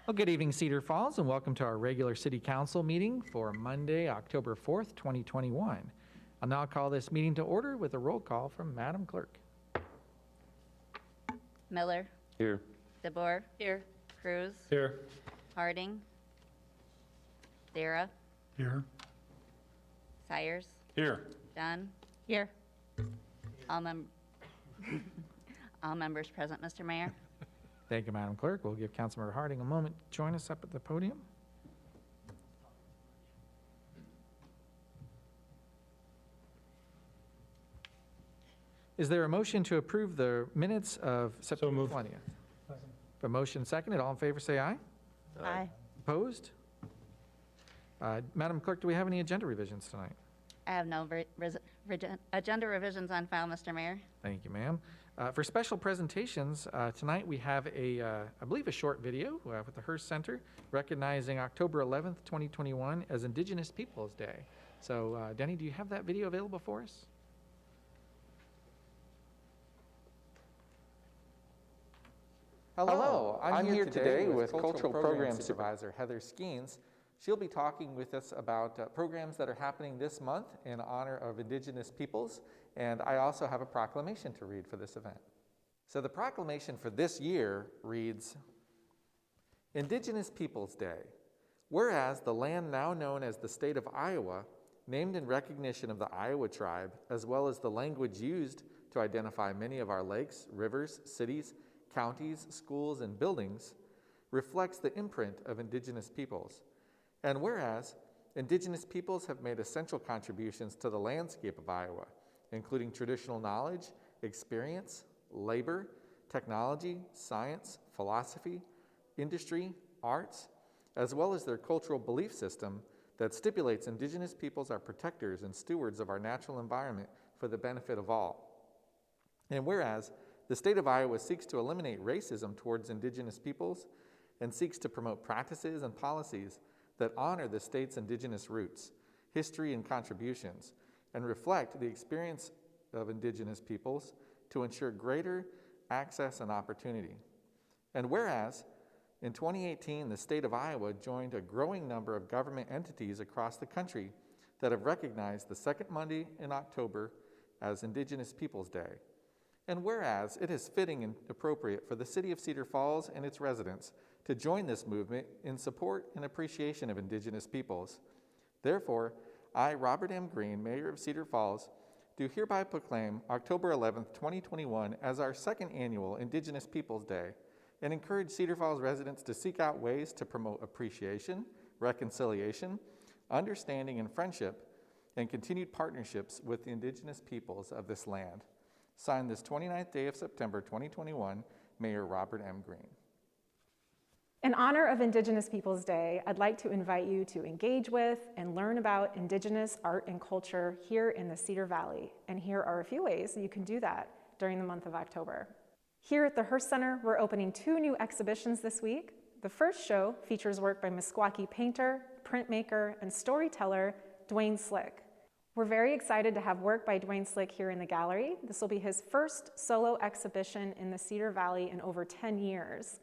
Well, good evening, Cedar Falls, and welcome to our regular City Council meeting for Monday, October 4th, 2021. I'll now call this meeting to order with a roll call from Madam Clerk. Miller. Here. DeBoer. Here. Cruz. Here. Harding. Dara. Here. Sires. Here. Dunn. Here. All members present, Mr. Mayor. Thank you, Madam Clerk. We'll give Councilmember Harding a moment to join us up at the podium. Is there a motion to approve the minutes of September 20th? A motion seconded. All in favor say aye. Aye. Opposed? Madam Clerk, do we have any agenda revisions tonight? I have no agenda revisions on file, Mr. Mayor. Thank you, ma'am. For special presentations, tonight we have I believe a short video with the Hearst Center recognizing October 11th, 2021 as Indigenous Peoples Day. So, Denny, do you have that video available for us? Hello, I'm here today with Cultural Program Supervisor Heather Skeens. She'll be talking with us about programs that are happening this month in honor of Indigenous peoples, and I also have a proclamation to read for this event. So the proclamation for this year reads, Indigenous Peoples Day. Whereas the land now known as the state of Iowa, named in recognition of the Iowa tribe, as well as the language used to identify many of our lakes, rivers, cities, counties, schools, and buildings, reflects the imprint of Indigenous peoples. And whereas Indigenous peoples have made essential contributions to the landscape of Iowa, including traditional knowledge, experience, labor, technology, science, philosophy, industry, arts, as well as their cultural belief system that stipulates Indigenous peoples are protectors and stewards of our natural environment for the benefit of all. And whereas the state of Iowa seeks to eliminate racism towards Indigenous peoples and seeks to promote practices and policies that honor the state's Indigenous roots, history, and contributions, and reflect the experience of Indigenous peoples to ensure greater access and opportunity. And whereas, in 2018, the state of Iowa joined a growing number of government entities across the country that have recognized the second Monday in October as Indigenous Peoples Day. And whereas it is fitting and appropriate for the city of Cedar Falls and its residents to join this movement in support and appreciation of Indigenous peoples. Therefore, I, Robert M. Green, Mayor of Cedar Falls, do hereby proclaim October 11th, 2021 as our second annual Indigenous Peoples Day and encourage Cedar Falls residents to seek out ways to promote appreciation, reconciliation, understanding, and friendship, and continued partnerships with the Indigenous peoples of this land. Signed this 29th day of September 2021, Mayor Robert M. Green. In honor of Indigenous Peoples Day, I'd like to invite you to engage with and learn about Indigenous art and culture here in the Cedar Valley. And here are a few ways you can do that during the month of October. Here at the Hearst Center, we're opening 2 new exhibitions this week. The first show features work by Meskwaki painter, printmaker, and storyteller Dwayne Slick. We're very excited to have work by Dwayne Slick here in the gallery. This will be his first solo exhibition in the Cedar Valley in over 10 years.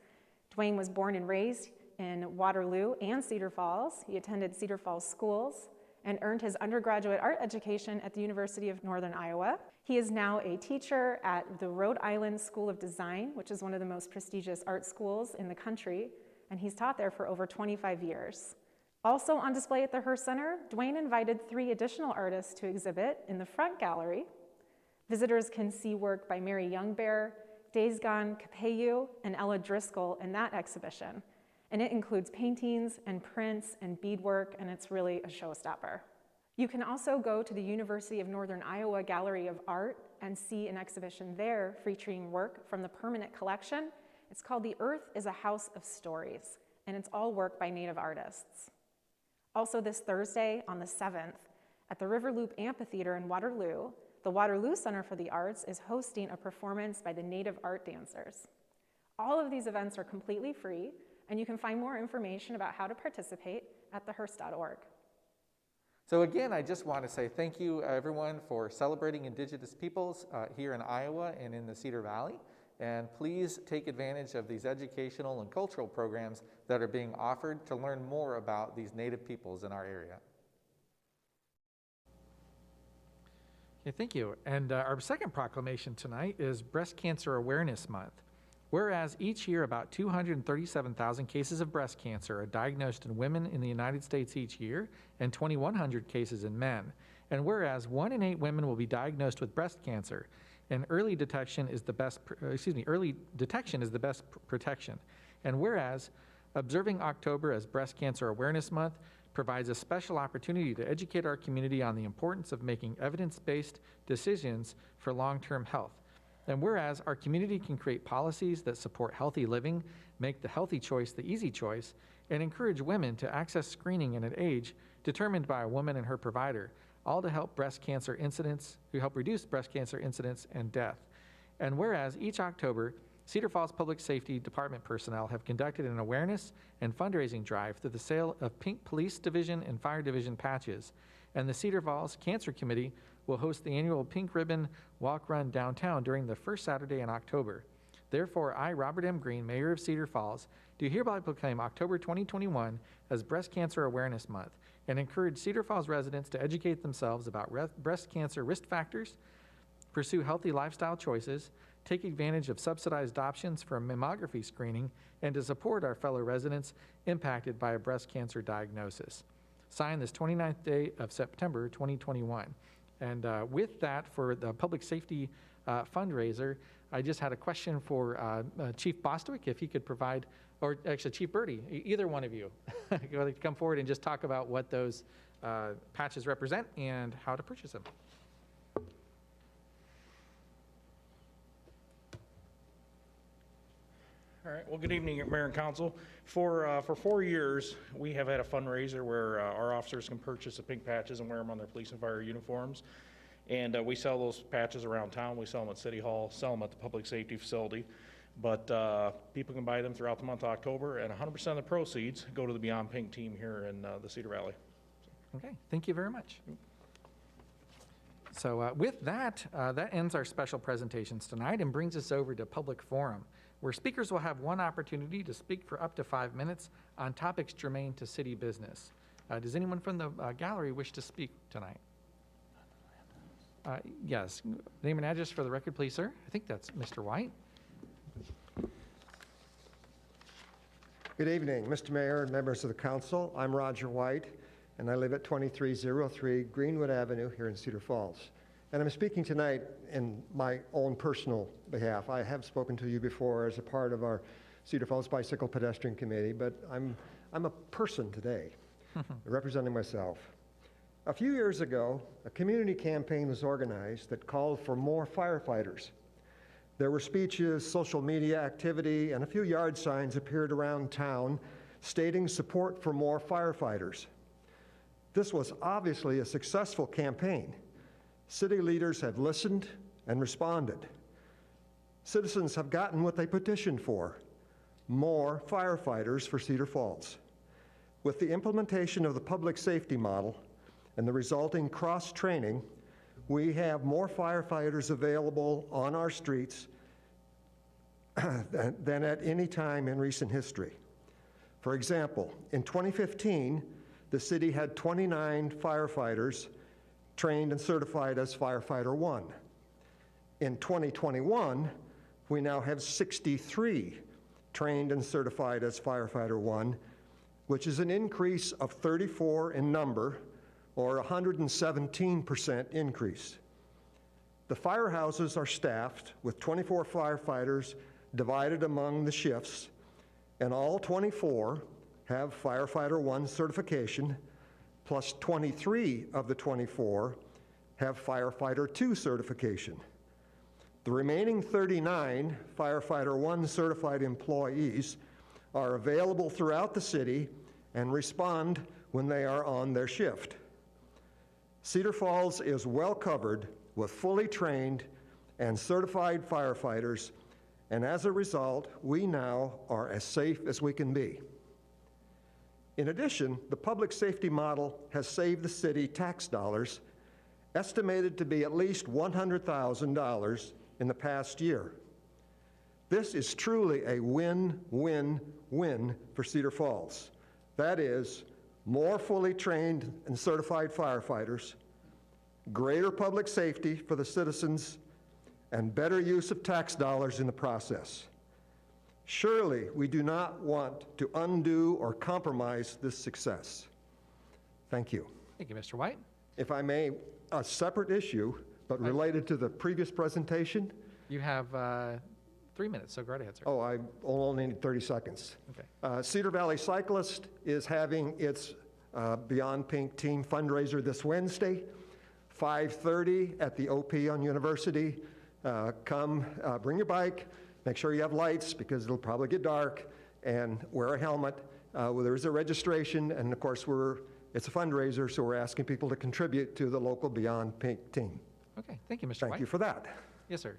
Dwayne was born and raised in Waterloo and Cedar Falls. He attended Cedar Falls schools and earned his undergraduate art education at the University of Northern Iowa. He is now a teacher at the Rhode Island School of Design, which is one of the most prestigious art schools in the country, and he's taught there for over 25 years. Also on display at the Hearst Center, Dwayne invited 3 additional artists to exhibit in the front gallery. Visitors can see work by Mary Youngbear, Daysgone Kapeyu, and Ella Driscoll in that exhibition. And it includes paintings and prints and beadwork, and it's really a showstopper. You can also go to the University of Northern Iowa Gallery of Art and see an exhibition there featuring work from the permanent collection. It's called The Earth is a House of Stories, and it's all work by Native artists. Also this Thursday on the 7th, at the River Loop Amphitheater in Waterloo, the Waterloo Center for the Arts is hosting a performance by the Native Art Dancers. All of these events are completely free, and you can find more information about how to participate at thehearst.org. So again, I just want to say thank you, everyone, for celebrating Indigenous peoples here in Iowa and in the Cedar Valley. And please take advantage of these educational and cultural programs that are being offered to learn more about these Native peoples in our area. Okay, thank you. And our second proclamation tonight is Breast Cancer Awareness Month. Whereas each year about 237,000 cases of breast cancer are diagnosed in women in the United States each year and 2,100 cases in men. And whereas 1 in 8 women will be diagnosed with breast cancer, and early detection is the best protection. And whereas observing October as Breast Cancer Awareness Month provides a special opportunity to educate our community on the importance of making evidence-based decisions for long-term health. And whereas our community can create policies that support healthy living, make the healthy choice the easy choice, and encourage women to access screening at an age determined by a woman and her provider, all to help reduce breast cancer incidence and death. And whereas each October, Cedar Falls Public Safety Department personnel have conducted an awareness and fundraising drive through the sale of Pink Police Division and Fire Division patches, and the Cedar Falls Cancer Committee will host the annual Pink Ribbon Walk Run downtown during the first Saturday in October. Therefore, I, Robert M. Green, Mayor of Cedar Falls, do hereby proclaim October 2021 as Breast Cancer Awareness Month and encourage Cedar Falls residents to educate themselves about breast cancer risk factors, pursue healthy lifestyle choices, take advantage of subsidized options for mammography screening, and to support our fellow residents impacted by a breast cancer diagnosis. Signed this 29th day of September 2021. And with that, for the public safety fundraiser, I just had a question for Chief Bostwick, if he could provide, or actually Chief Birdie, either one of you, come forward and just talk about what those patches represent and how to purchase them. All right, well, good evening, Mayor and Council. For 4 years, we have had a fundraiser where our officers can purchase the pink patches and wear them on their police and fire uniforms. And we sell those patches around town. We sell them at City Hall, sell them at the public safety facility. But people can buy them throughout the month of October, and 100% of the proceeds go to the Beyond Pink team here in the Cedar Valley. Okay, thank you very much. So with that, that ends our special presentations tonight and brings us over to public forum, where speakers will have one opportunity to speak for up to 5 minutes on topics germane to city business. Does anyone from the gallery wish to speak tonight? Yes, name and address for the record, please, sir. I think that's Mr. White. Good evening, Mr. Mayor and members of the council. I'm Roger White, and I live at 2303 Greenwood Avenue here in Cedar Falls. And I'm speaking tonight in my own personal behalf. I have spoken to you before as a part of our Cedar Falls Bicycle Pedestrian Committee, but I'm a person today, representing myself. A few years ago, a community campaign was organized that called for more firefighters. There were speeches, social media activity, and a few yard signs appeared around town stating support for more firefighters. This was obviously a successful campaign. City leaders have listened and responded. Citizens have gotten what they petitioned for: more firefighters for Cedar Falls. With the implementation of the public safety model and the resulting cross-training, we have more firefighters available on our streets than at any time in recent history. For example, in 2015, the city had 29 firefighters trained and certified as Firefighter 1. In 2021, we now have 63 trained and certified as Firefighter 1, which is an increase of 34 in number, or 117% increase. The firehouses are staffed with 24 firefighters divided among the shifts, and all 24 have Firefighter 1 certification, plus 23 of the 24 have Firefighter 2 certification. The remaining 39 Firefighter 1 certified employees are available throughout the city and respond when they are on their shift. Cedar Falls is well covered with fully trained and certified firefighters, and as a result, we now are as safe as we can be. In addition, the public safety model has saved the city tax dollars, estimated to be at least $100,000 in the past year. This is truly a win-win-win for Cedar Falls. That is, more fully trained and certified firefighters, greater public safety for the citizens, and better use of tax dollars in the process. Surely, we do not want to undo or compromise this success. Thank you. Thank you, Mr. White. If I may, a separate issue, but related to the previous presentation. You have 3 minutes, so go right ahead, sir. Oh, I only need 30 seconds. Okay. Cedar Valley Cyclist is having its Beyond Pink Team fundraiser this Wednesday, 5:30 at the OP on University. Come, bring your bike, make sure you have lights because it'll probably get dark, and wear a helmet. There is a registration, and of course, it's a fundraiser, so we're asking people to contribute to the local Beyond Pink team. Okay, thank you, Mr. Thank White. you for that. Yes, sir.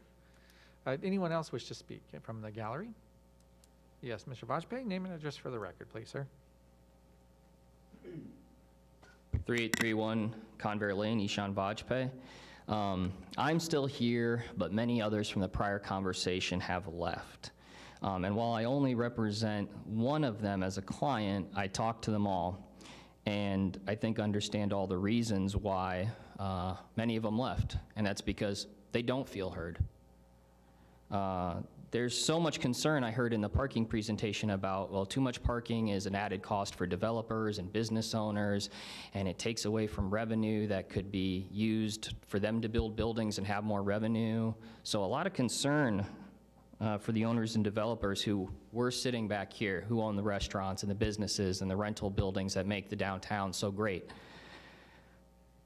Anyone else wish to speak from the gallery? Yes, Mr. Vajpayee, name and address for the record, please, sir. 3831 Conver Lane, Ishan Vajpayee. I'm still here, but many others from the prior conversation have left. And while I only represent one of them as a client, I talked to them all, and I think understand all the reasons why many of them left, and that's because they don't feel heard. There's so much concern I heard in the parking presentation about, well, too much parking is an added cost for developers and business owners, and it takes away from revenue that could be used for them to build buildings and have more revenue. So a lot of concern for the owners and developers who were sitting back here, who own the restaurants and the businesses and the rental buildings that make the downtown so great.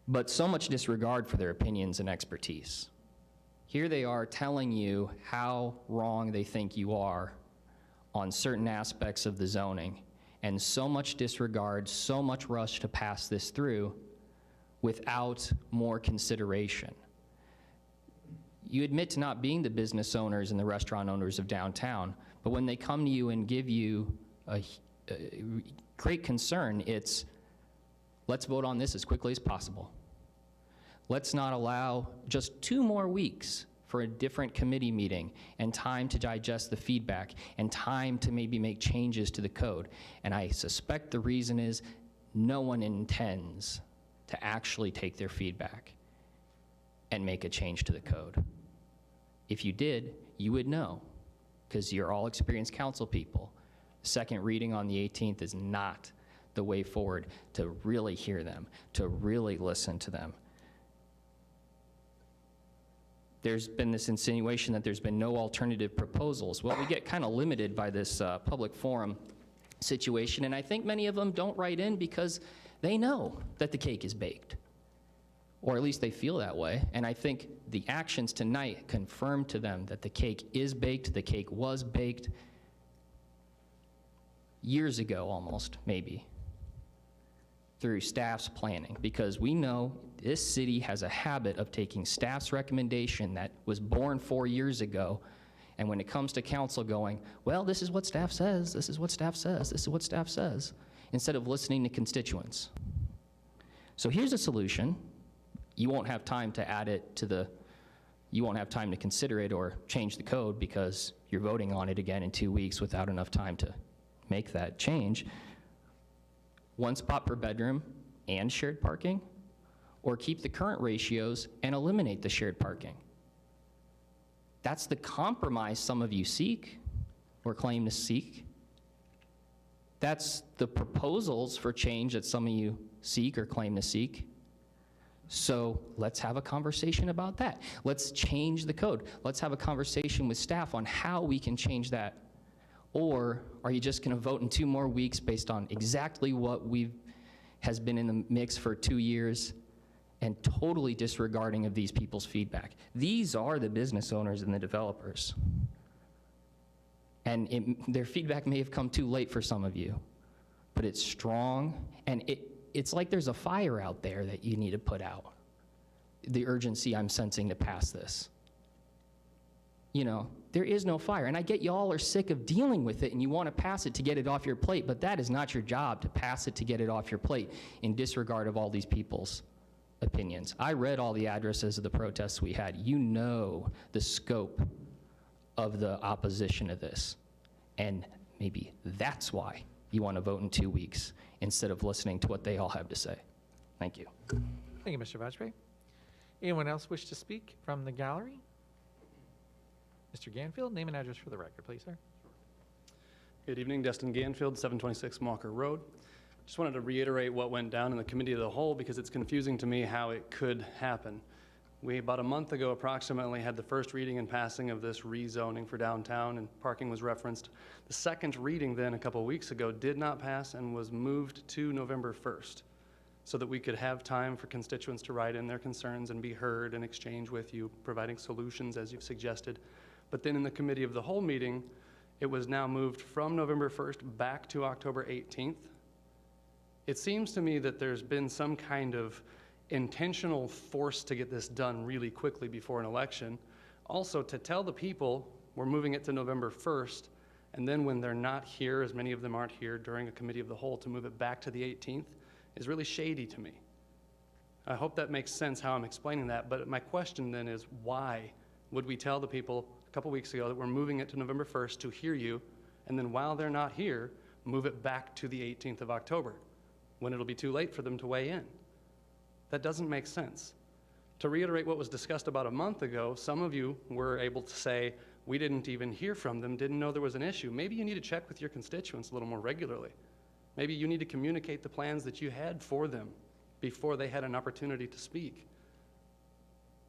But so much disregard for their opinions and expertise. Here they are telling you how wrong they think you are on certain aspects of the zoning, and so much disregard, so much rush to pass this through without more consideration. You admit to not being the business owners and the restaurant owners of downtown, but when they come to you and give you a great concern, it's, let's vote on this as quickly as possible. Let's not allow just 2 more weeks for a different committee meeting and time to digest the feedback and time to maybe make changes to the code. And I suspect the reason is no one intends to actually take their feedback and make a change to the code. If you did, you would know, because you're all experienced council people. Second reading on the 18th is not the way forward to really hear them, to really listen to them. There's been this insinuation that there's been no alternative proposals. Well, we get kind of limited by this public forum situation, and I think many of them don't write in because they know that the cake is baked, or at least they feel that way. And I think the actions tonight confirm to them that the cake is baked, the cake was baked years ago almost, maybe, through staff's planning, because we know this city has a habit of taking staff's recommendation that was born 4 years ago, and when it comes to council going, well, this is what staff says, this is what staff says, this is what staff says, instead of listening to constituents. So here's a solution. You won't have time to add it to you won't have time to consider it or change the code because you're voting on it again in 2 weeks without enough time to make that change. 1 spot per bedroom and shared parking, or keep the current ratios and eliminate the shared parking. That's the compromise some of you seek or claim to seek. That's the proposals for change that some of you seek or claim to seek. So let's have a conversation about that. Let's change the code. Let's have a conversation with staff on how we can change that. Or are you just going to vote in 2 more weeks based on exactly what has been in the mix for 2 years and totally disregarding of these people's feedback? These are the business owners and the developers. And their feedback may have come too late for some of you, but it's strong, and it's like there's a fire out there that you need to put out. The urgency I'm sensing to pass this. You know, there is no fire, and I get y'all are sick of dealing with it and you want to pass it to get it off your plate, but that is not your job, to pass it to get it off your plate in disregard of all these people's opinions. I read all the addresses of the protests we had. You know the scope of the opposition to this. And maybe that's why you want to vote in 2 weeks instead of listening to what they all have to say. Thank you. Thank you, Mr. Vajpayee. Anyone else wish to speak from the gallery? Mr. Ganfield, name and address for the record, please, sir. Good evening, Destin Ganfield, 726 Walker Road. Just wanted to reiterate what went down in the committee of the whole because it's confusing to me how it could happen. We, about a month ago approximately, had the first reading and passing of this rezoning for downtown, and parking was referenced. The second reading then, a couple weeks ago, did not pass and was moved to November 1st so that we could have time for constituents to write in their concerns and be heard and exchange with you, providing solutions as you've suggested. But then in the committee of the whole meeting, it was now moved from November 1st back to October 18th. It seems to me that there's been some kind of intentional force to get this done really quickly before an election. Also, to tell the people we're moving it to November 1st, and then when they're not here, as many of them aren't here during a committee of the whole, to move it back to the 18th is really shady to me. I hope that makes sense how I'm explaining that, but my question then is, why would we tell the people a couple weeks ago that we're moving it to November 1st to hear you, and then while they're not here, move it back to the 18th of October, when it'll be too late for them to weigh in? That doesn't make sense. To reiterate what was discussed about a month ago, some of you were able to say, we didn't even hear from them, didn't know there was an issue. Maybe you need to check with your constituents a little more regularly. Maybe you need to communicate the plans that you had for them before they had an opportunity to speak.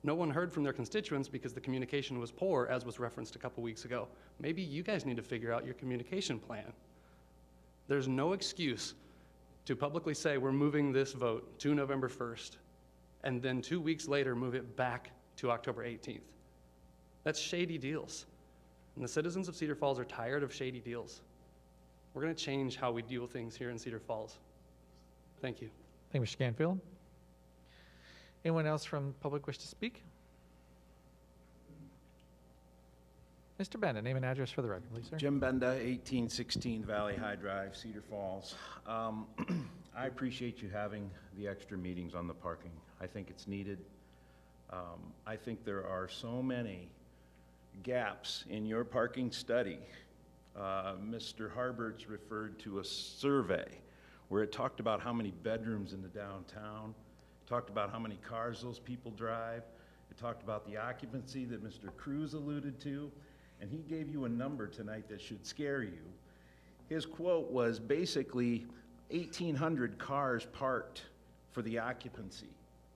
No one heard from their constituents because the communication was poor, as was referenced a couple weeks ago. Maybe you guys need to figure out your communication plan. There's no excuse to publicly say we're moving this vote to November 1st, and then 2 weeks later move it back to October 18th. That's shady deals. And the citizens of Cedar Falls are tired of shady deals. We're going to change how we deal with things here in Cedar Falls. Thank you. Thank you, Mr. Canfield. Anyone else from the public wish to speak? Mr. Benda, name and address for the record, please, sir. Jim Benda, 1816 Valley High Drive, Cedar Falls. I appreciate you having the extra meetings on the parking. I think it's needed. I think there are so many gaps in your parking study. Mr. Harberts referred to a survey where it talked about how many bedrooms in the downtown, talked about how many cars those people drive, it talked about the occupancy that Mr. Cruz alluded to, and he gave you a number tonight that should scare you. His quote was basically 1,800 cars parked for the occupancy.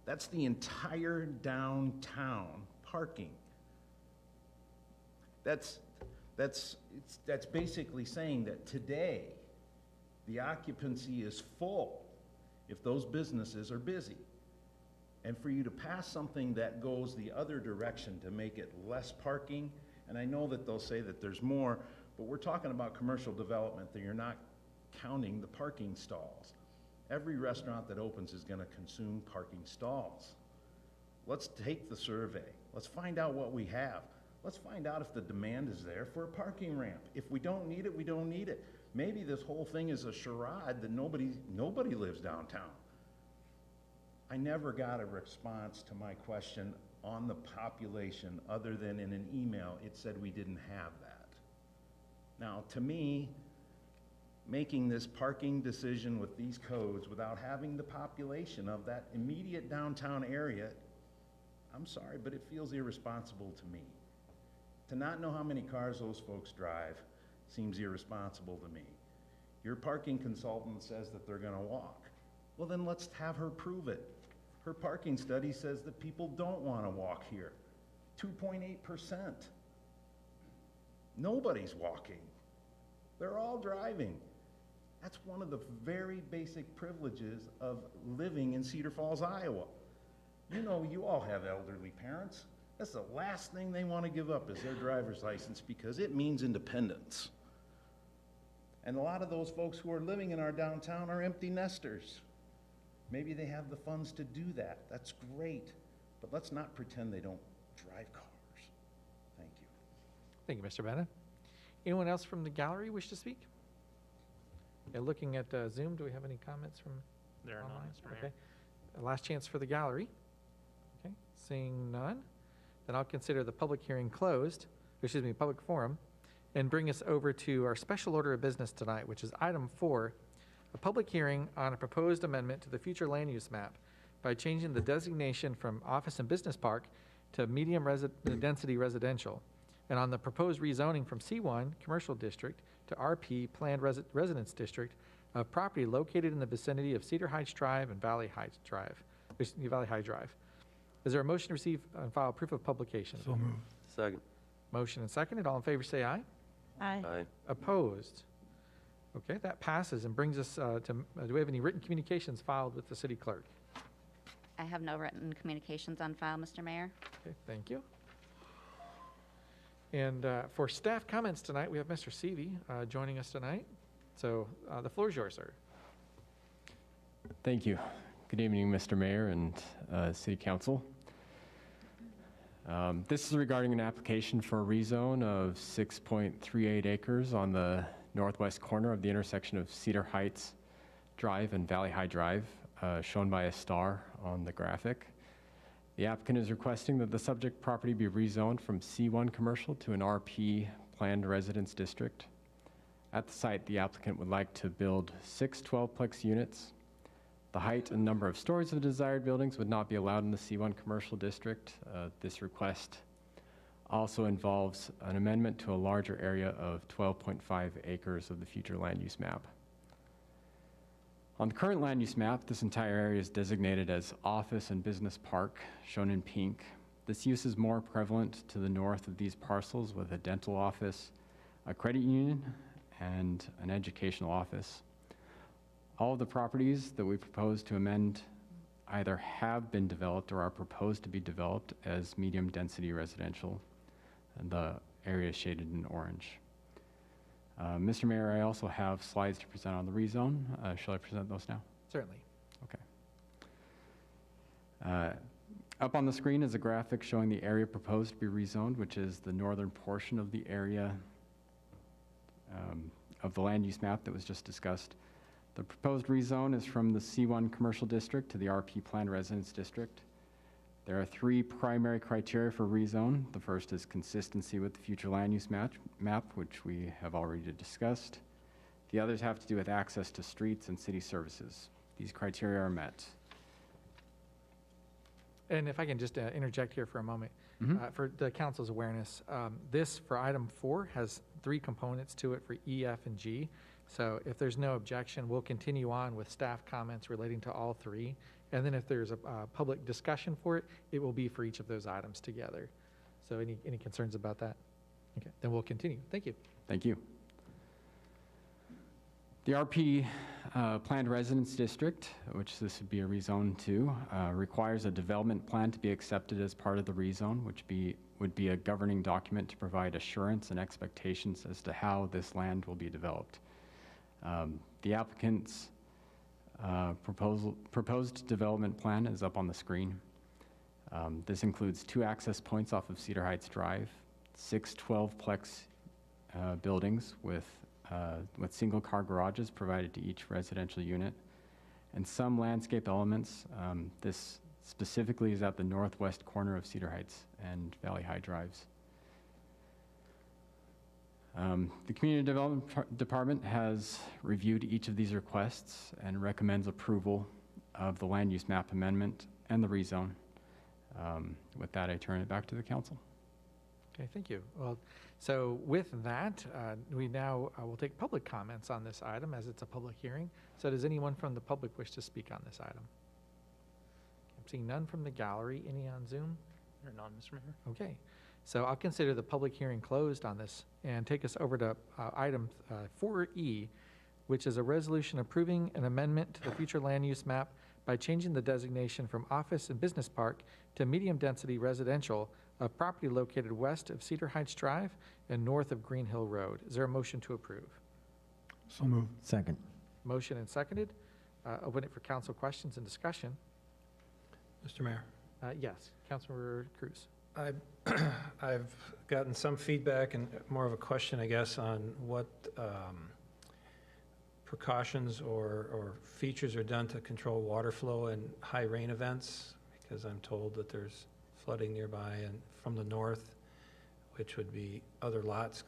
That's the entire downtown parking. That's basically saying that today the occupancy is full if those businesses are busy. And for you to pass something that goes the other direction to make it less parking, and I know that they'll say that there's more, but we're talking about commercial development that you're not counting the parking stalls. Every restaurant that opens is going to consume parking stalls. Let's take the survey. Let's find out what we have. Let's find out if the demand is there for a parking ramp. If we don't need it, we don't need it. Maybe this whole thing is a charade that nobody lives downtown. I never got a response to my question on the population other than in an email. It said we didn't have that. Now, to me, making this parking decision with these codes without having the population of that immediate downtown area, I'm sorry, but it feels irresponsible to me. To not know how many cars those folks drive seems irresponsible to me. Your parking consultant says that they're gonna walk. Well, then let's have her prove it. Her parking study says that people don't wanna walk here. 2.8%. Nobody's walking. They're all driving. That's one of the very basic privileges of living in Cedar Falls, Iowa. You know, you all have elderly parents. That's the last thing they want to give up is their driver's license because it means independence. And a lot of those folks who are living in our downtown are empty nesters. Maybe they have the funds to do that. That's great. But let's not pretend they don't drive cars. Thank you. Thank you, Mr. Bennett. Anyone else from the gallery wish to speak? Yeah, looking at Zoom, do we have any comments from There are none, online? Mr. Mayor. Okay. Last chance for the gallery. Okay, seeing none, then I'll consider the public hearing closed. public forum, and bring us over to our special order of business tonight, which is item 4, a public hearing on a proposed amendment to the future land use map by changing the designation from office and business park to medium density residential, and on the proposed rezoning from C1 commercial district to RP planned residence district of property located in the vicinity of Cedar Heights Drive and Valley High Drive. Is there a motion to receive and file proof of publication? So moved. Second. Motion and seconded. All in favor say aye. Aye. Aye. Opposed? Okay, that passes and brings us to, do we have any written communications filed with the city clerk? I have no written communications on file, Mr. Mayor. Okay, thank you. And for staff comments tonight, we have Mr. Seavey joining us tonight. So the floor is yours, sir. Thank you. Good evening, Mr. Mayor and City Council. This is regarding an application for a rezone of 6.38 acres on the northwest corner of the intersection of Cedar Heights Drive and Valley High Drive, shown by a star on the graphic. The applicant is requesting that the subject property be rezoned from C1 commercial to an RP planned residence district. At the site, the applicant would like to build 6 12-plex units. The height and number of stories of the desired buildings would not be allowed in the C1 commercial district. This request also involves an amendment to a larger area of 12.5 acres of the future land use map. On the current land use map, this entire area is designated as office and business park, shown in pink. This use is more prevalent to the north of these parcels with a dental office, a credit union, and an educational office. All of the properties that we propose to amend either have been developed or are proposed to be developed as medium density residential, and the area is shaded in orange. Mr. Mayor, I also have slides to present on the rezone. Shall I present those now? Certainly. Okay. Up on the screen is a graphic showing the area proposed to be rezoned, which is the northern portion of the area of the land use map that was just discussed. The proposed rezone is from the C1 commercial district to the RP planned residence district. There are 3 primary criteria for rezone. The first is consistency with the future land use map, which we have already discussed. The others have to do with access to streets and city services. These criteria are met. And if I can just interject here for a moment, for the council's awareness, this for item 4 has 3 components to it for E, F, and G. So if there's no objection, we'll continue on with staff comments relating to all 3. And then if there's a public discussion for it, it will be for each of those items together. So any concerns about that? Okay, then we'll continue. Thank you. Thank you. The RP planned residence district, which this would be a rezone to, requires a development plan to be accepted as part of the rezone, which would be a governing document to provide assurance and expectations as to how this land will be developed. The applicant's proposed development plan is up on the screen. This includes 2 access points off of Cedar Heights Drive, 6 12-plex buildings with single car garages provided to each residential unit, and some landscape elements. This specifically is at the northwest corner of Cedar Heights and Valley High Drives. The Community Development Department has reviewed each of these requests and recommends approval of the land use map amendment and the rezone. With that, I turn it back to the council. Okay, thank you. Well, so with that, we now will take public comments on this item as it's a public hearing. So does anyone from the public wish to speak on this item? I'm seeing none from the gallery. Any on Zoom? Or none, Mr. Mayor. Okay. So I'll consider the public hearing closed on this and take us over to item 4E, which is a resolution approving an amendment to the future land use map by changing the designation from office and business park to medium-density residential of property located west of Cedar Heights Drive and north of Green Hill Road. Is there a motion to approve? So moved. Second. Motion and seconded. Open it for council questions and discussion. Mr. Mayor, Yes, Councilmember Cruz. I've gotten some feedback and more of a question, I guess, on what precautions or features are done to control water flow in high rain events, because I'm told that there's flooding nearby and from the north. which would be other lots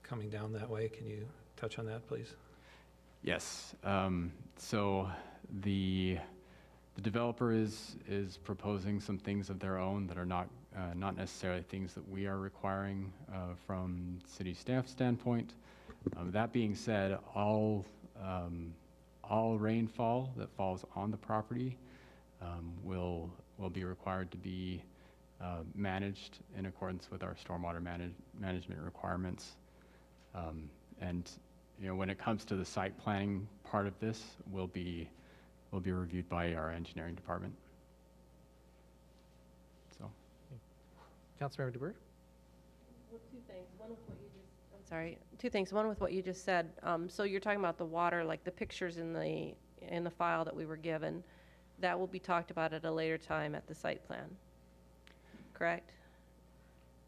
coming down that way. Can you touch on that, please? Yes. So the developer is proposing some things of their own that are not necessarily things that we are requiring from city staff standpoint. That being said, all rainfall that falls on the property will be required to be managed in accordance with our stormwater management requirements. And when it comes to the site planning part of this, will be reviewed by our engineering department. So, Councilmember DeBoer? Well, two things. One with what you just, I'm sorry, two things. One with what you just said. So you're talking about the water, like the pictures in the file that we were given. That will be talked about at a later time at the site plan, correct?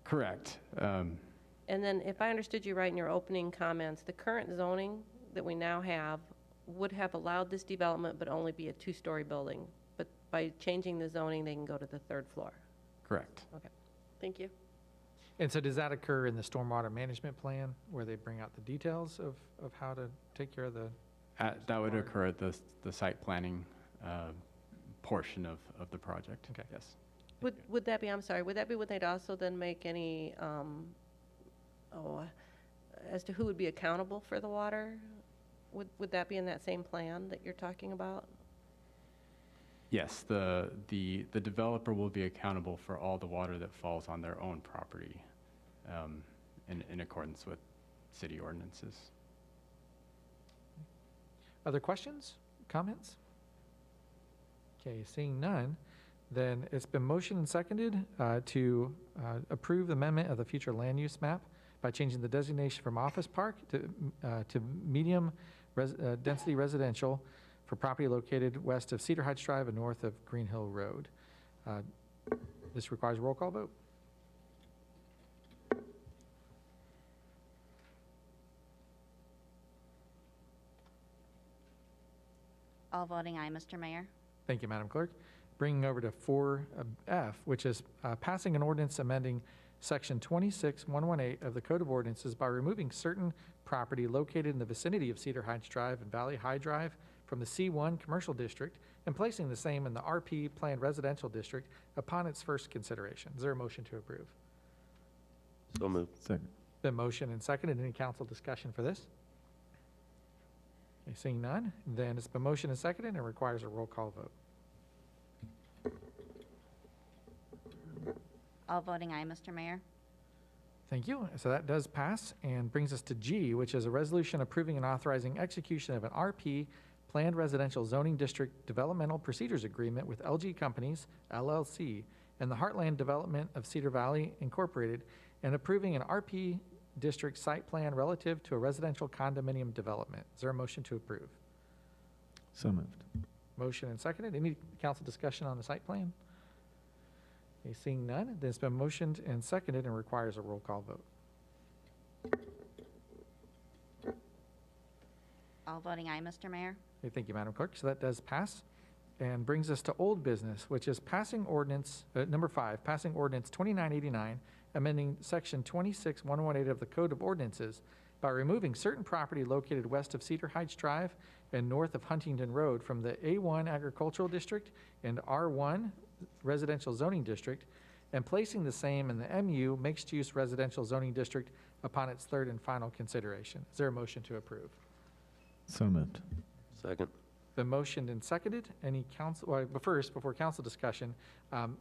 correct. And then if I understood you right in your opening comments, the current zoning that we now have would have allowed this development but only be a two-story building. But by changing the zoning, they can go to the third floor. Correct. Okay, thank you. And so does that occur in the stormwater management plan where they bring out the details of how to take care of the? That would occur at the site planning portion of the project. Okay. Yes. Would that be, I'm sorry, would that be when they'd also then make any, as to who would be accountable for the water? Would that be in that same plan that you're talking about? Yes, the developer will be accountable for all the water that falls on their own property in accordance with city ordinances. Other questions, comments? Okay, seeing none, then it's been motioned and seconded to approve the amendment of the future land use map by changing the designation from office park to medium density residential for property located west of Cedar Heights Drive and north of Green Hill Road. This requires a roll call vote. All voting aye, Mr. Mayor. Thank you, Madam Clerk. Bringing over to 4F, which is passing an ordinance amending Section 26118 of the Code of Ordinances by removing certain property located in the vicinity of Cedar Heights Drive and Valley High Drive from the C1 Commercial District and placing the same in the RP Planned Residential District upon its first consideration. Is there a motion to approve? So moved. Second. Been motion and seconded. Any council discussion for this? Okay, seeing none, then it's been motion and seconded and requires a roll call vote. All voting aye, Mr. Mayor. Thank you. So that does pass and brings us to G, which is a resolution approving and authorizing execution of an RP Planned Residential Zoning District Developmental Procedures Agreement with LG Companies, LLC, and the Heartland Development of Cedar Valley, Incorporated, and approving an RP district site plan relative to a residential condominium development. Is there a motion to approve? So moved. Motion and seconded. Any council discussion on the site plan? Okay, seeing none, then it's been motioned and seconded and requires a roll call vote. All voting aye, Mr. Mayor. Okay, thank you, Madam Clerk. So that does pass and brings us to old business, which is passing ordinance, number 5, passing ordinance 2989, amending section 26118 of the Code of Ordinances by removing certain property located west of Cedar Heights Drive and north of Huntington Road from the A1 Agricultural District and R1 Residential Zoning District and placing the same in the MU Mixed Use Residential Zoning District upon its third and final consideration. Is there a motion to approve? So moved. Second. Been motioned and seconded. Any council, well, but first, before council discussion,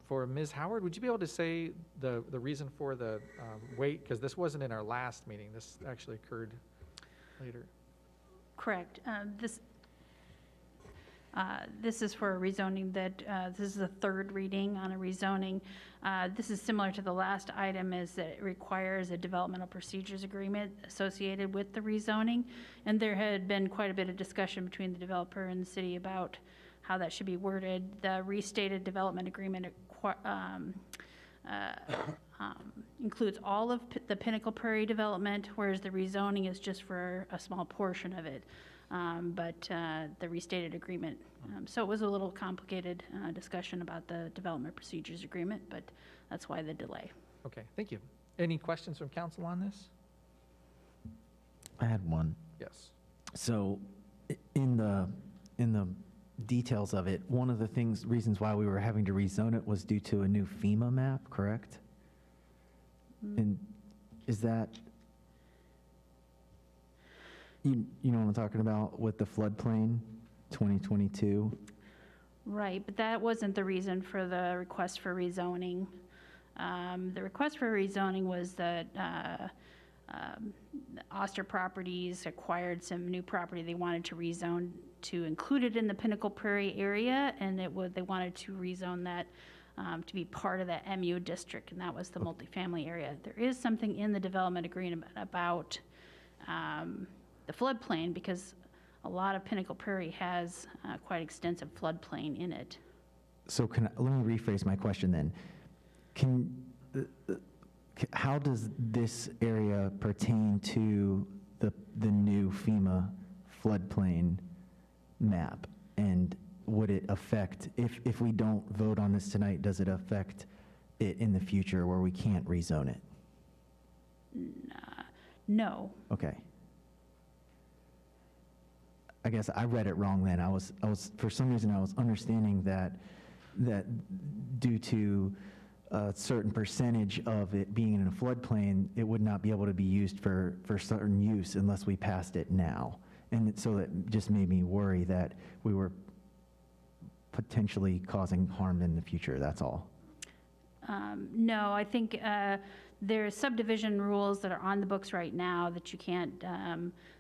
for Ms. Howard, would you be able to say the reason for the wait? Because this wasn't in our last meeting. This actually occurred later. Correct. This is for a rezoning that, this is the third reading on a rezoning. This is similar to the last item, is that it requires a developmental procedures agreement associated with the rezoning. And there had been quite a bit of discussion between the developer and the city about how that should be worded. The restated development agreement includes all of the Pinnacle Prairie development, whereas the rezoning is just for a small portion of it. But the restated agreement. So it was a little complicated discussion about the development procedures agreement, but that's why the delay. Okay, thank you. Any questions from council on this? I had one. Yes. So in the details of it, one of the reasons why we were having to rezone it was due to a new FEMA map, correct? And is that, you know what I'm talking about with the floodplain 2022? Right, but that wasn't the reason for the request for rezoning. The request for rezoning was that Oster Properties acquired some new property they wanted to rezone to include it in the Pinnacle Prairie area, and they wanted to rezone that to be part of that MU district, and that was the multifamily area. There is something in the development agreement about the floodplain, because a lot of Pinnacle Prairie has quite extensive floodplain in it. So let me rephrase my question then. How does this area pertain to the new FEMA floodplain map? And would it affect, if we don't vote on this tonight, does it affect it in the future where we can't rezone it? No. Okay. I guess I read it wrong then. I was for some reason I was understanding that due to a certain percentage of it being in a floodplain, it would not be able to be used for certain use unless we passed it now. And so that just made me worry that we were potentially causing harm in the future, that's all. No, I think there's subdivision rules that are on the books right now that you can't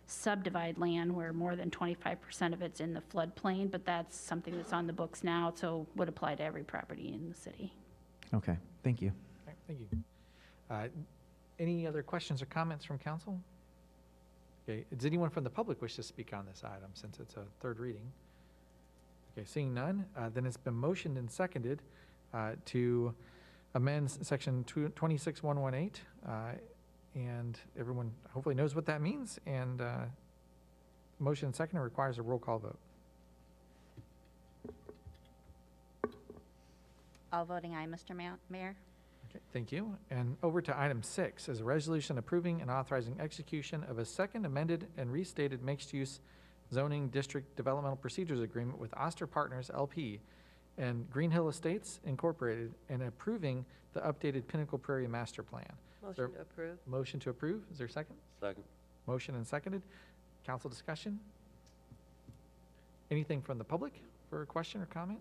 subdivide land where more than 25% of it's in the floodplain, but that's something that's on the books now, so would apply to every property in the city. Okay, thank you. All right, thank you. Any other questions or comments from council? Okay, does anyone from the public wish to speak on this item since it's a third reading? Okay, seeing none, then it's been motioned and seconded to amend section 26118, and everyone hopefully knows what that means, and motion and second requires a roll call vote. All voting aye, Mr. Mayor. Okay, thank you. And over to item 6 is a resolution approving and authorizing execution of a second amended and restated mixed-use zoning district developmental procedures agreement with Oster Partners LP and Green Hill Estates Incorporated, and approving the updated Pinnacle Prairie Master Plan. Motion to approve. Motion to approve. Is there a second? Second. Motion and seconded. Council discussion? Anything from the public for a question or comment?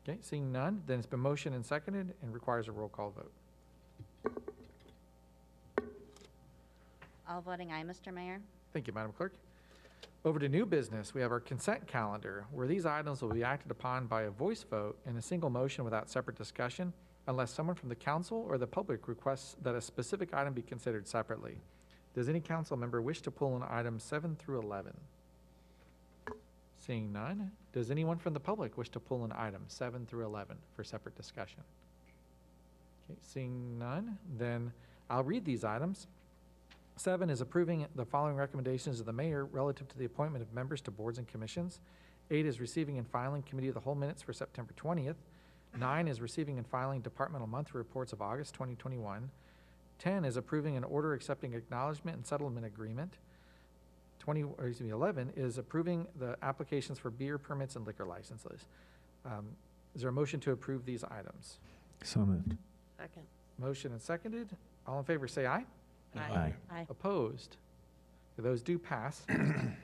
Okay, seeing none, then it's been motioned and seconded and requires a roll call vote. All voting aye, Mr. Mayor. Thank you, Madam Clerk. Over to new business, we have our consent calendar, where these items will be acted upon by a voice vote in a single motion without separate discussion, unless someone from the council or the public requests that a specific item be considered separately. Does any council member wish to pull an item 7 through 11? Seeing none, does anyone from the public wish to pull an item 7 through 11 for separate discussion? Okay, seeing none, then I'll read these items. 7 is approving the following recommendations of the mayor relative to the appointment of members to boards and commissions. 8 is receiving and filing committee of the whole minutes for September 20th. 9 is receiving and filing departmental monthly reports of August 2021. 10 is approving an order accepting acknowledgement and settlement agreement. 11 is approving the applications for beer permits and liquor licenses. Is there a motion to approve these items? So moved. Second. Motion and seconded. All in favor say aye. Aye. Aye. Opposed? Those do pass.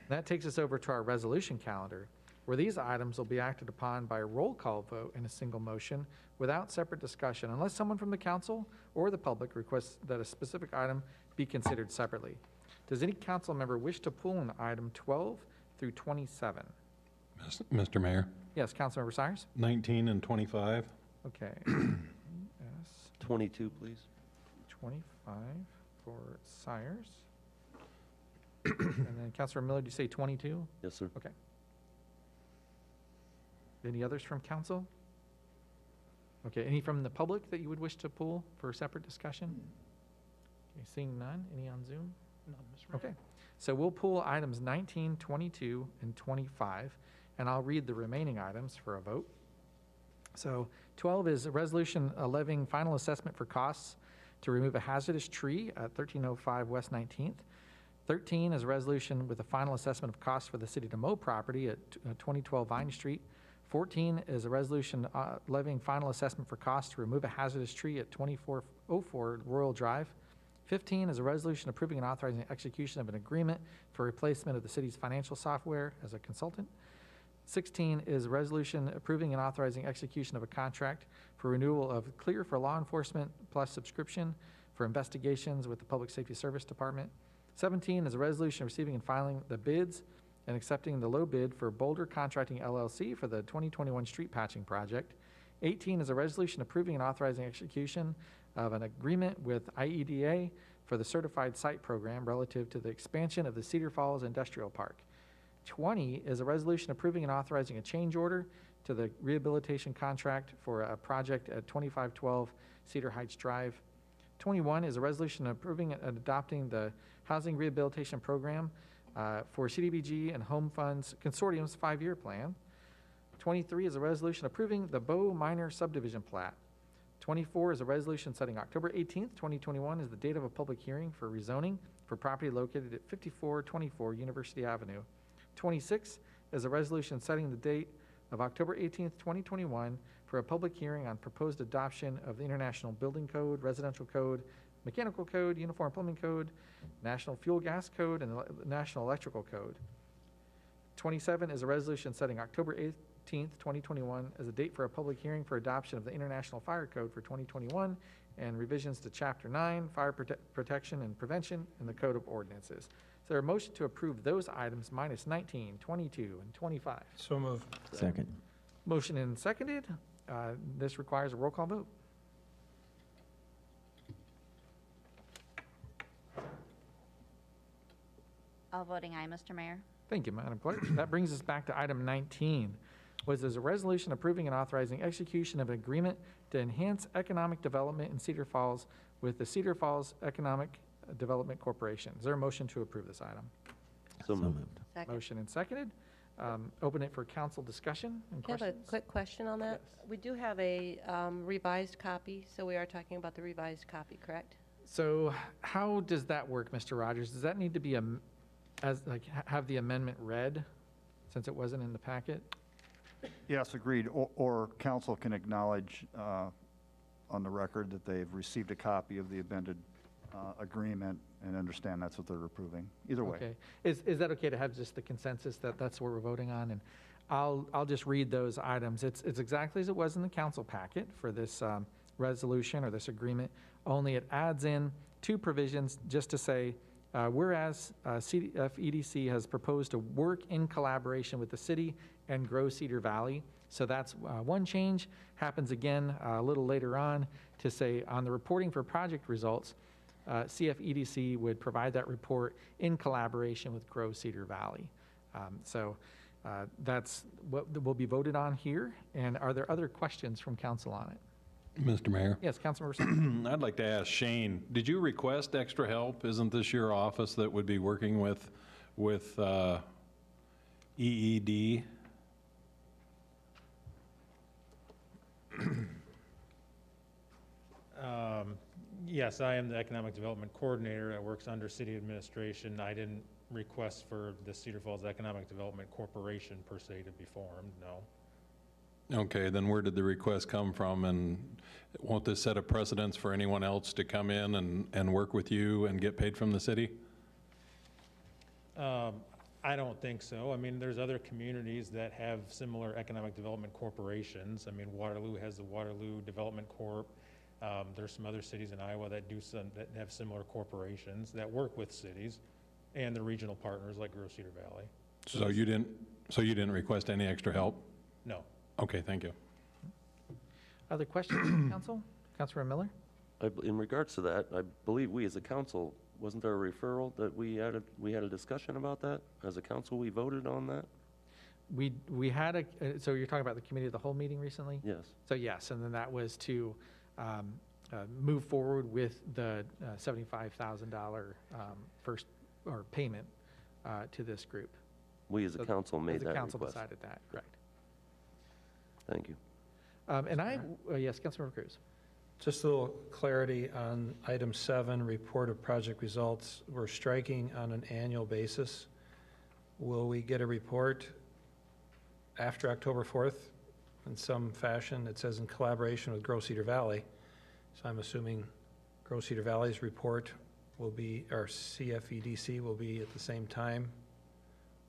That takes us over to our resolution calendar, where these items will be acted upon by a roll call vote in a single motion without separate discussion, unless someone from the council or the public requests that a specific item be considered separately. Does any council member wish to pull an item 12 through 27? Mr. Mayor, Yes, Councilmember Sires? 19 and 25. Okay. Yes, 22, please. 25 for Sires. And then Councilor Miller, did you say 22? Yes, sir. Okay. Any others from council? Okay, any from the public that you would wish to pull for separate discussion? Okay, seeing none. Any on Zoom? None, Mr. Mayor. Okay, so we'll pull items 19, 22, and 25, and I'll read the remaining items for a vote. So 12 is a resolution levying final assessment for costs to remove a hazardous tree at 1305 West 19th. 13 is a resolution with a final assessment of cost for the city to mow property at 2012 Vine Street. 14 is a resolution levying final assessment for cost to remove a hazardous tree at 2404 Royal Drive. 15 is a resolution approving and authorizing execution of an agreement for replacement of the city's financial software as a consultant. 16 is a resolution approving and authorizing execution of a contract for renewal of Clear for Law Enforcement Plus subscription for investigations with the Public Safety Service Department. 17 is a resolution receiving and filing the bids and accepting the low bid for Boulder Contracting LLC for the 2021 street patching project. 18 is a resolution approving and authorizing execution of an agreement with IEDA for the Certified Site Program relative to the expansion of the Cedar Falls Industrial Park. 20 is a resolution approving and authorizing a change order to the rehabilitation contract for a project at 2512 Cedar Heights Drive. 21 is a resolution approving and adopting the Housing Rehabilitation Program for CDBG and Home Funds Consortium's 5-year plan. 23 is a resolution approving the Bow Minor Subdivision Plat. 24 is a resolution setting October 18th, 2021 as the date of a public hearing for rezoning for property located at 5424 University Avenue. 26 is a resolution setting the date of October 18th, 2021 for a public hearing on proposed adoption of the International Building Code, Residential Code, Mechanical Code, Uniform Plumbing Code, National Fuel Gas Code, and the National Electrical Code. 27 is a resolution setting October 18th, 2021 as a date for a public hearing for adoption of the International Fire Code for 2021 and revisions to Chapter 9, Fire Protection and Prevention in the Code of Ordinances. Is there a motion to approve those items minus 19, 22, and 25? So moved. Second. Motion and seconded. This requires a roll call vote. All voting aye, Mr. Mayor. Thank you, Madam Clerk. That brings us back to item 19, was there's a resolution approving and authorizing execution of an agreement to enhance economic development in Cedar Falls with the Cedar Falls Economic Development Corporation. Is there a motion to approve this item? So moved. Second. Motion and seconded. Open it for council discussion and I have questions. a quick question on that. Yes. We do have a revised copy, so we are talking about the revised copy, correct? So how does that work, Mr. Rogers? Does that need to be have the amendment read since it wasn't in the packet? Yes, agreed. Or council can acknowledge on the record that they've received a copy of the amended agreement and understand that's what they're approving. Either way. Okay. Is that okay to have just the consensus that that's what we're voting on? And I'll just read those items. It's exactly as it was in the council packet for this resolution or this agreement, only it adds in 2 provisions just to say, whereas CFEDC has proposed to work in collaboration with the city and grow Cedar Valley. So that's one change. Happens again a little later on to say on the reporting for project results, CFEDC would provide that report in collaboration with Grow Cedar Valley. That's what will be voted on here. And are there other questions from council on it? Mr. Mayor? Yes, Councilmember. I'd like to ask Shane, did you request extra help? Isn't this your office that would be working with EED? Yes, I am the Economic Development Coordinator that works under City Administration. I didn't request for the Cedar Falls Economic Development Corporation per se to be formed, no. Okay, then where did the request come from? And won't this set a precedence for anyone else to come in and work with you and get paid from the city? I don't think so. I mean, there's other communities that have similar economic development corporations. I mean, Waterloo has the Waterloo Development Corp. There's some other cities in Iowa that that have similar corporations that work with cities and the regional partners like Grow Cedar Valley. So you didn't request any extra help? No. Okay, thank you. Other questions from council? Councilor Miller? In regards to that, I believe we as a council, wasn't there a referral that we had a discussion about that? As a council, we voted on that? We had so you're talking about the committee of the whole meeting recently? Yes. So yes, and then that was to move forward with the $75,000 first or payment to this group. We as a council made that request. The council decided that, correct. Thank you. Yes, Councilmember Cruz. Just a little clarity on item 7, report of project results. We're striking on an annual basis. Will we get a report after October 4th in some fashion? It says in collaboration with Grow Cedar Valley. So I'm assuming Grow Cedar Valley's report will be, or CFEDC will be at the same time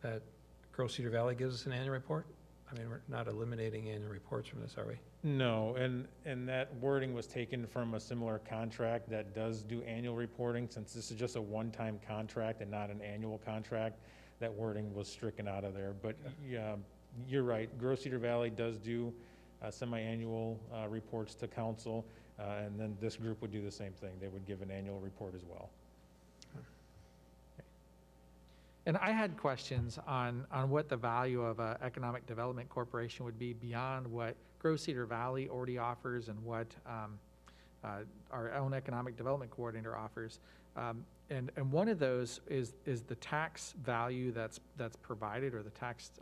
that Grow Cedar Valley gives us an annual report? I mean, we're not eliminating annual reports from this, are we? No, and that wording was taken from a similar contract that does do annual reporting. Since this is just a one-time contract and not an annual contract, that wording was stricken out of there. But yeah, you're right, Grow Cedar Valley does do semi-annual reports to council, and then this group would do the same thing. They would give an annual report as well. And I had questions on what the value of an economic development corporation would be beyond what Grow Cedar Valley already offers and what our own economic development coordinator offers. And one of those is the tax value that's provided, or the tax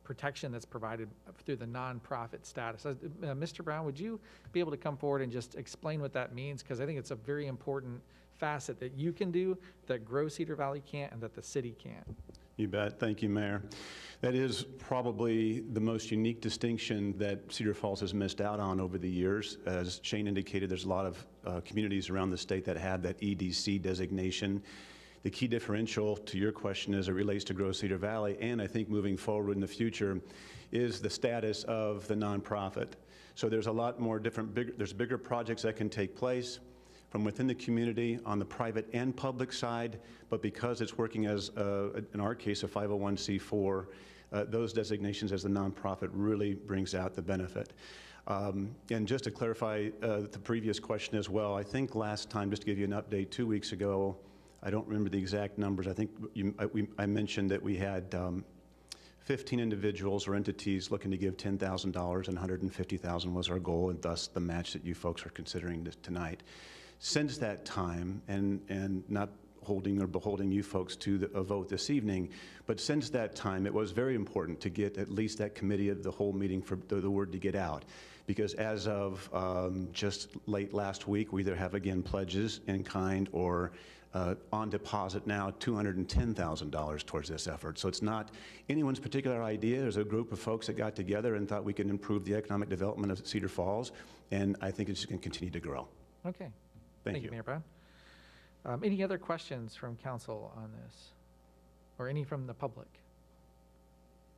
protection that's provided through the nonprofit status. Mr. Brown, would you be able to come forward and just explain what that means? Because I think it's a very important facet that you can do that Grow Cedar Valley can't and that the city can't. You bet. Thank you, Mayor. That is probably the most unique distinction that Cedar Falls has missed out on over the years. As Shane indicated, there's a lot of communities around the state that have that EDC designation. The key differential to your question as it relates to Grow Cedar Valley, and I think moving forward in the future, is the status of the nonprofit. So there's a lot more there's bigger projects that can take place from within the community on the private and public side, but because it's working as, in our case, a 501c4, those designations as the nonprofit really brings out the benefit. And just to clarify the previous question as well, I think last time, just to give you an update, 2 weeks ago, I don't remember the exact numbers, I think I mentioned that we had 15 individuals or entities looking to give $10,000 and $150,000 was our goal, and thus the match that you folks are considering tonight. Since that time, and not holding or beholding you folks to a vote this evening, but since that time, it was very important to get at least that committee of the whole meeting for the word to get out. Because as of just late last week, we either have again pledges in kind or on deposit now $210,000 towards this effort. So it's not anyone's particular idea. There's a group of folks that got together and thought we could improve the economic development of Cedar Falls, and I think it's just going to continue to grow. Okay. Thank you, Mayor Brown. Any other questions from council on this? Or any from the public?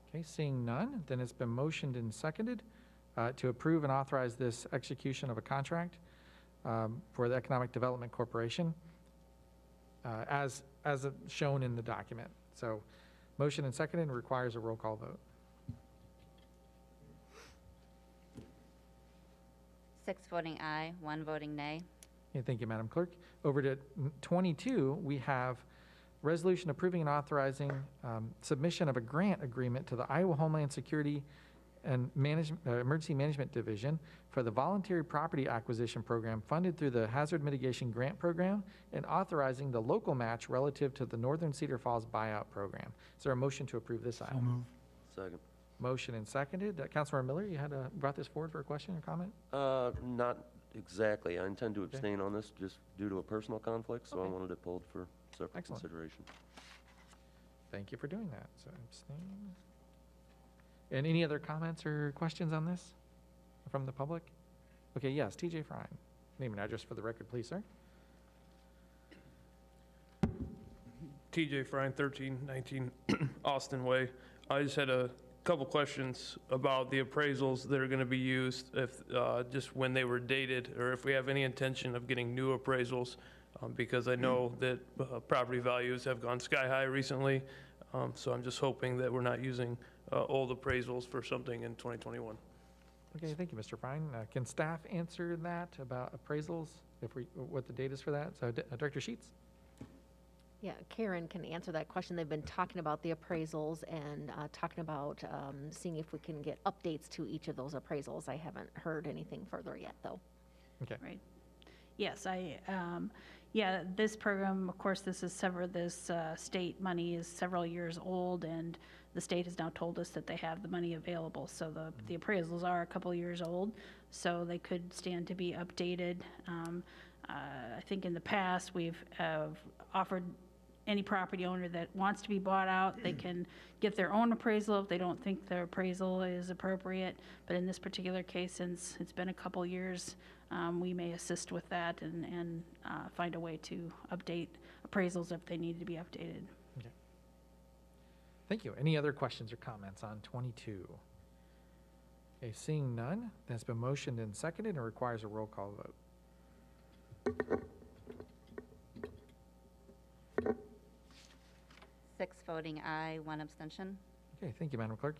Okay, seeing none, then it's been motioned and seconded to approve and authorize this execution of a contract for the Economic Development Corporation as shown in the document. So motion and seconded requires a roll call vote. 6 voting aye, 1 voting nay. Okay, thank you, Madam Clerk. Over to 22, we have resolution approving and authorizing submission of a grant agreement to the Iowa Homeland Security and Emergency Management Division for the Voluntary Property Acquisition Program funded through the Hazard Mitigation Grant Program and authorizing the local match relative to the Northern Cedar Falls Buyout Program. Is there a motion to approve this item? So moved. Second. Motion and seconded. Councilmember Miller, you had brought this forward for a question or comment? Not exactly. I intend to abstain on this just due to a personal conflict, so I wanted it pulled for separate consideration. Thank you for doing that. So abstain. And any other comments or questions on this from the public? Okay, yes, TJ Frine. Name and address for the record, please, sir. TJ Frine, 1319 Austin Way. I just had a couple questions about the appraisals that are going to be used, if just when they were dated, or if we have any intention of getting new appraisals, because I know that property values have gone sky high recently. So I'm just hoping that we're not using old appraisals for something in 2021. Okay, thank you, Mr. Frine. Can staff answer that about appraisals, what the date is for that? So Director Sheets? Yeah, Karen can answer that question. They've been talking about the appraisals and talking about seeing if we can get updates to each of those appraisals. I haven't heard anything further yet, though. Okay. Right. Yes, Yeah, this program, of course, this state money is several years old, and the state has now told us that they have the money available. So the appraisals are a couple years old, so they could stand to be updated. I think in the past, we've offered any property owner that wants to be bought out, they can get their own appraisal if they don't think their appraisal is appropriate. But in this particular case, since it's been a couple years, we may assist with that and find a way to update appraisals if they need to be updated. Okay. Thank you. Any other questions or comments on 22? Okay, seeing none, that's been motioned and seconded and requires a roll call vote. 6 voting aye, 1 abstention. Okay, thank you, Madam Clerk.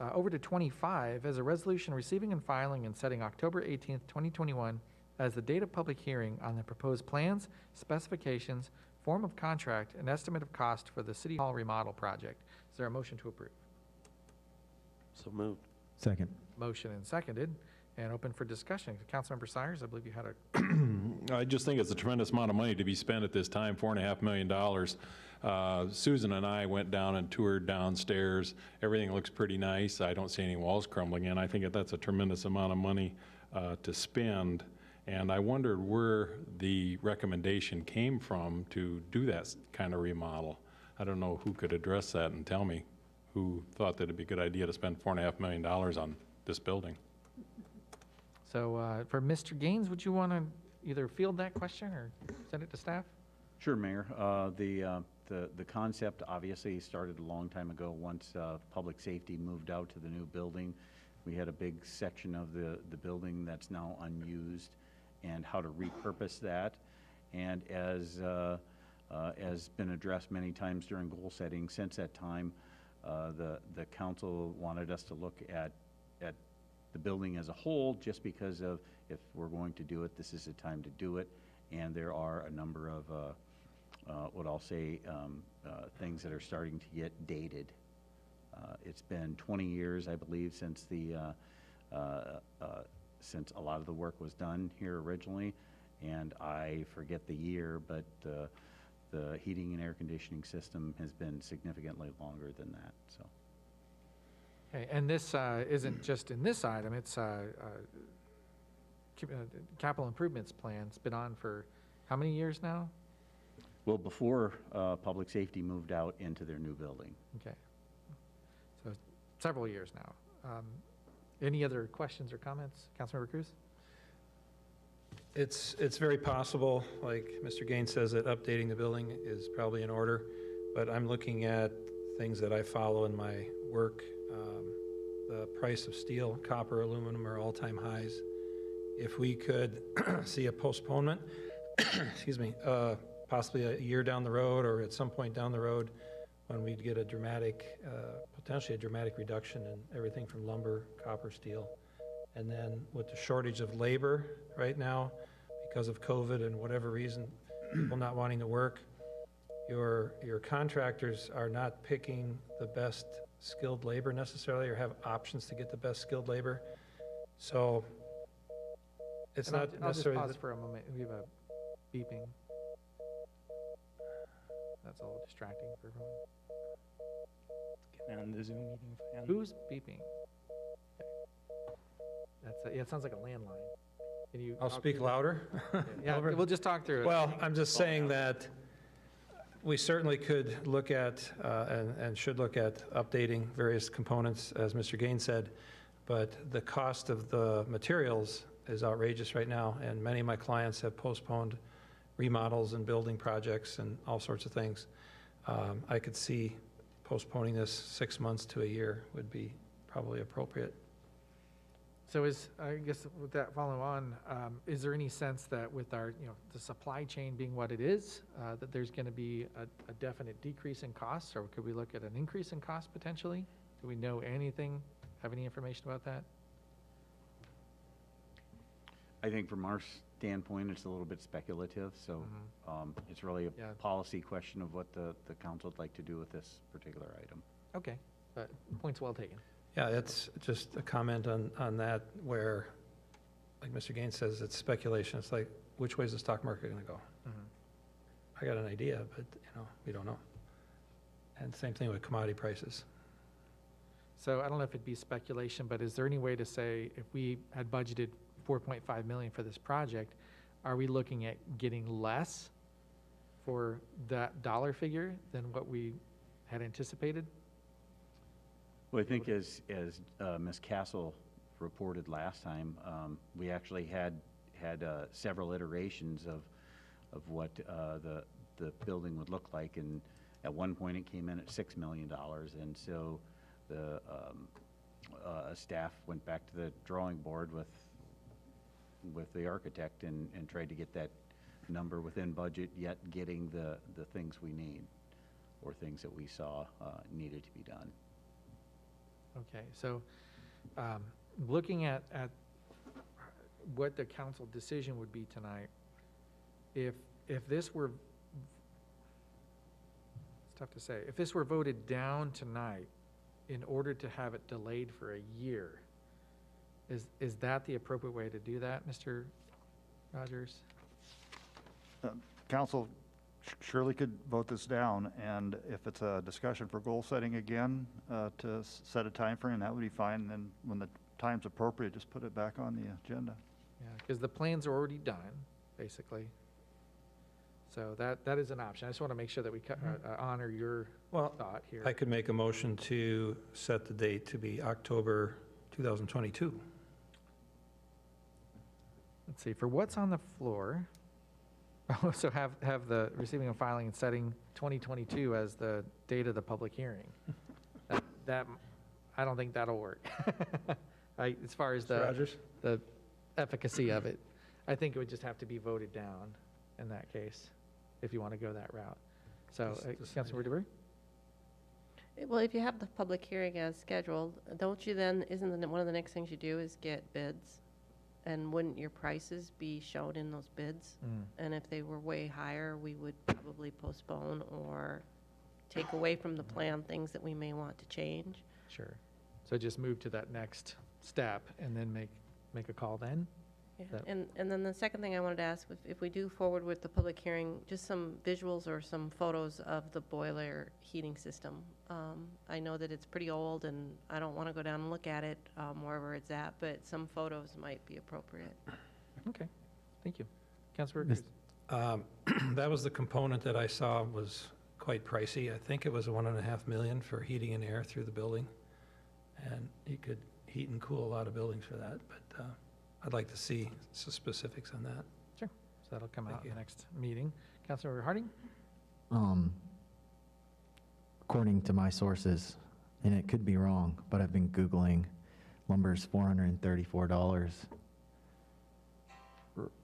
Over to 25, as a resolution receiving and filing and setting October 18th, 2021 as the date of public hearing on the proposed plans, specifications, form of contract, and estimate of cost for the City Hall remodel project. Is there a motion to approve? So moved. Second. Motion and seconded, and open for discussion. Councilmember Sires, I believe you had a... I just think it's a tremendous amount of money to be spent at this time, $4.5 million. Susan and I went down and toured downstairs. Everything looks pretty nice. I don't see any walls crumbling in. I think that's a tremendous amount of money to spend. And I wondered where the recommendation came from to do that kind of remodel. I don't know who could address that and tell me who thought that it'd be a good idea to spend $4.5 million on this building. So for Mr. Gaines, would you want to either field that question or send it to staff? Sure, Mayor. The concept obviously started a long time ago once public safety moved out to the new building. We had a big section of the building that's now unused, and how to repurpose that. And as been addressed many times during goal setting since that time, the council wanted us to look at the building as a whole, just because of, if we're going to do it, this is the time to do it. And there are a number of what I'll say things that are starting to get dated. It's been 20 years, I believe, since since a lot of the work was done here originally, and I forget the year, but the heating and air conditioning system has been significantly longer than that. So. Okay, and this isn't just in this item, it's capital improvements plan. It's been on for how many years now? Well, before public safety moved out into their new building. Okay, so several years now. Any other questions or comments? Councilmember Cruz? It's very possible, like Mr. Gaines says, that updating the building is probably in order, but I'm looking at things that I follow in my work. The price of steel, copper, aluminum are all-time highs. If we could see a postponement, excuse me, possibly a year down the road or at some point down the road, when we'd get a dramatic, potentially a dramatic reduction in everything from lumber, copper, steel. And then with the shortage of labor right now, because of COVID and whatever reason, people not wanting to work, your contractors are not picking the best skilled labor necessarily, or have options to get the best skilled labor. So it's And not I'll just necessarily. pause for a moment. We have a beeping. That's a little distracting for everyone. Getting on the Zoom meeting fan. Who's beeping? That's yeah, it sounds like a landline. Can you? I'll talk speak through that? louder. Yeah, Over? we'll just talk through it. Well, I'm just saying that we certainly could look at and should look at updating various components, as Mr. Gaines said, but the cost of the materials is outrageous right now, and many of my clients have postponed remodels and building projects and all sorts of things. I could see postponing this 6 months to a year would be probably appropriate. So I guess with that follow on, is there any sense that with our, the supply chain being what it is, that there's going to be a definite decrease in costs, or could we look at an increase in cost potentially? Do we know anything, have any information about that? I think from our standpoint, it's a little bit speculative, so it's really a policy question of what the council would like to do with this particular item. Okay, but point's well taken. Yeah, it's just a comment on that where, like Mr. Gaines says, it's speculation. It's like, which way is the stock market going to go? I got an idea, but, we don't know. And same thing with commodity prices. So I don't know if it'd be speculation, but is there any way to say if we had budgeted 4.5 million for this project, are we looking at getting less for that dollar figure than what we had anticipated? Well, I think as Ms. Castle reported last time, we actually had several iterations of what the building would look like, and at one point it came in at $6 million, and so the staff went back to the drawing board with the architect and tried to get that number within budget, yet getting the things we need or things that we saw needed to be done. Okay, so looking at what the council decision would be tonight, if this were, it's tough to say, if this were voted down tonight in order to have it delayed for a year, is that the appropriate way to do that, Mr. Rogers? Council surely could vote this down, and if it's a discussion for goal setting again, to set a time frame, that would be fine. Then when the time's appropriate, just put it back on the agenda. Yeah, because the plans are already done, basically. So that is an option. I just want to make sure that we honor your thought here. I could make a motion to set the date to be October 2022. Let's see, for what's on the floor, so have the receiving and filing and setting 2022 as the date of the public hearing. That I don't think that'll work. As far as the efficacy of it, I think it would just have to be voted down in that case, if you want to go that route. So, Councilor DeBrey? Well, if you have the public hearing as scheduled, don't you then, isn't one of the next things you do is get bids? And wouldn't your prices be shown in those bids? And if they were way higher, we would probably postpone or take away from the plan things that we may want to change. Sure. So just move to that next step and then make a call then? Yeah. And then the second thing I wanted to ask, if we do forward with the public hearing, just some visuals or some photos of the boiler heating system. I know that it's pretty old and I don't want to go down and look at it wherever it's at, but some photos might be appropriate. Okay, thank you. Councilor Cruz? That was the component that I saw was quite pricey. I think it was $1.5 million for heating and air through the building. And you could heat and cool a lot of buildings for that, but I'd like to see some specifics on that. Sure. So that'll come out in the next meeting. Councilor Harding? According to my sources, and it could be wrong, but I've been Googling, lumber's $434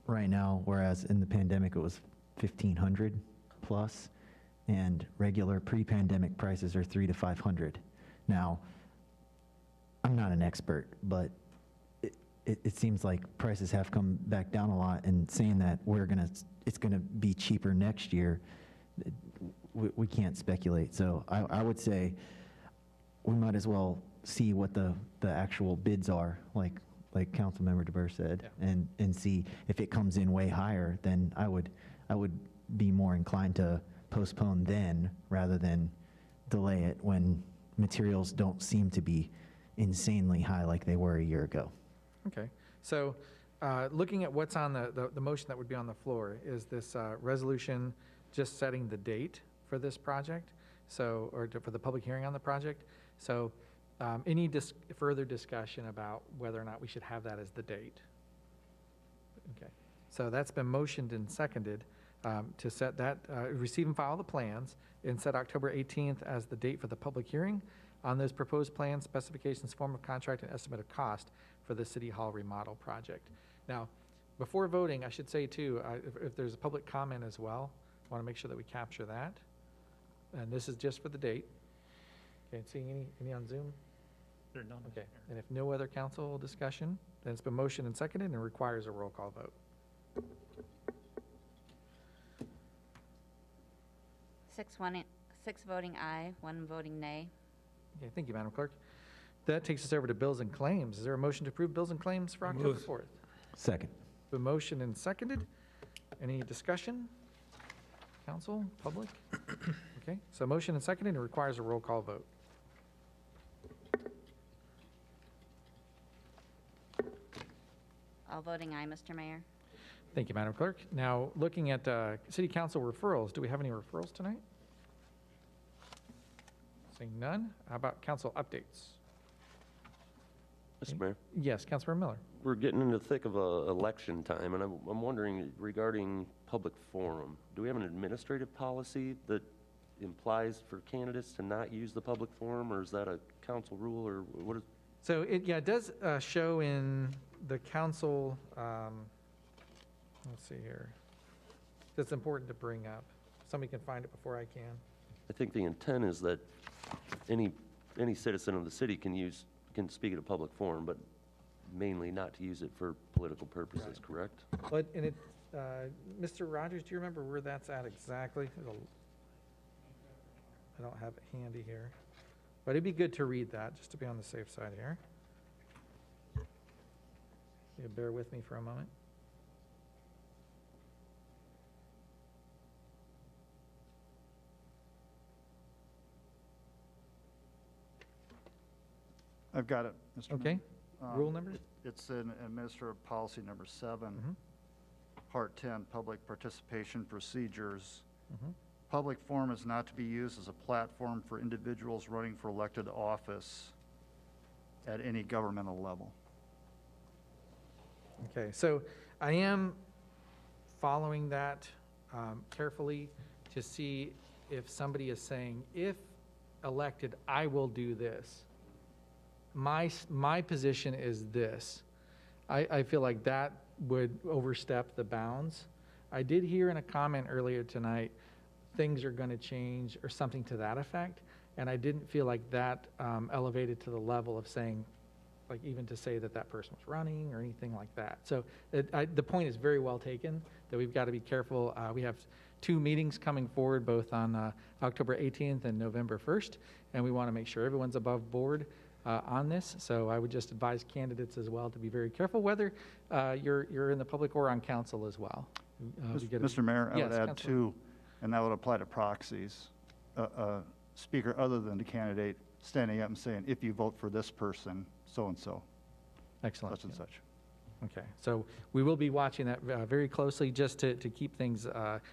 right now, whereas in the pandemic it was $1,500 plus, and regular pre-pandemic prices are $300 to $500. Now, I'm not an expert, but it seems like prices have come back down a lot, and saying that it's gonna be cheaper next year, we can't speculate. So I would say we might as well see what the actual bids are, like Councilmember DeBoer said, and see if it comes in way higher, then I would be more inclined to postpone then rather than delay it when materials don't seem to be insanely high like they were a year ago. Okay, so looking at what's on the motion that would be on the floor, is this resolution just setting the date for this project, for the public hearing on the project? So any further discussion about whether or not we should have that as the date? Okay, so that's been motioned and seconded to set that, receive and file the plans, and set October 18th as the date for the public hearing on those proposed plans, specifications, form of contract, and estimate of cost for the City Hall remodel project. Now, before voting, I should say too, if there's a public comment as well, I want to make sure that we capture that. And this is just for the date. Okay, seeing any on Zoom? There are none. Okay, and if no other council discussion, then it's been motioned and seconded and requires a roll call vote. 6 voting aye, 1 voting nay. Okay, thank you, Madam Clerk. That takes us over to bills and claims. Is there a motion to approve bills and claims for October 4th? Second. The motion and seconded. Any discussion? council, public? Okay, so motion and second, and it requires a roll call vote. All voting aye, Mr. Mayor. Thank you, Madam Clerk. Now, looking at city council referrals, do we have any referrals tonight? Seeing none, how about council updates? Mr. Mayor, Yes, Councilmember Miller. we're getting in the thick of election time, and I'm wondering regarding public forum, do we have an administrative policy that implies for candidates to not use the public forum, or is that a council rule, or what is? So it does show in the council, let's see here. That's important to bring up. Somebody can find it before I can. I think the intent is that any citizen of the city can speak at a public forum, but mainly not to use it for political purposes, correct? But, and it, Mr. Rogers, do you remember where that's at exactly? I don't have it handy here, but it'd be good to read that, just to be on the safe side here. You bear with me for a moment. I've got it, Mr. Mayor. Okay. Rule number? It's in Administrative Policy Number 7, Mhm. Part 10, Public Participation Procedures. Mhm. Public forum is not to be used as a platform for individuals running for elected office at any governmental level. Okay, so I am following that carefully to see if somebody is saying, if elected, I will do this. My position is this. I feel like that would overstep the bounds. I did hear in a comment earlier tonight, things are going to change or something to that effect, and I didn't feel like that elevated to the level of saying, like even to say that that person was running or anything like that. So the point is very well taken, that we've got to be careful. We have 2 meetings coming forward, both on October 18th and November 1st, and we want to make sure everyone's above board on this. So I would just advise candidates as well to be very careful, whether you're in the public or on council as well. Mr. Mayor, I Yes, would add Councilor. too, and that would apply to proxies, a speaker other than the candidate standing up and saying, if you vote for this person, so-and-so. Excellent. Such and such. Okay, so we will be watching that very closely, just to keep things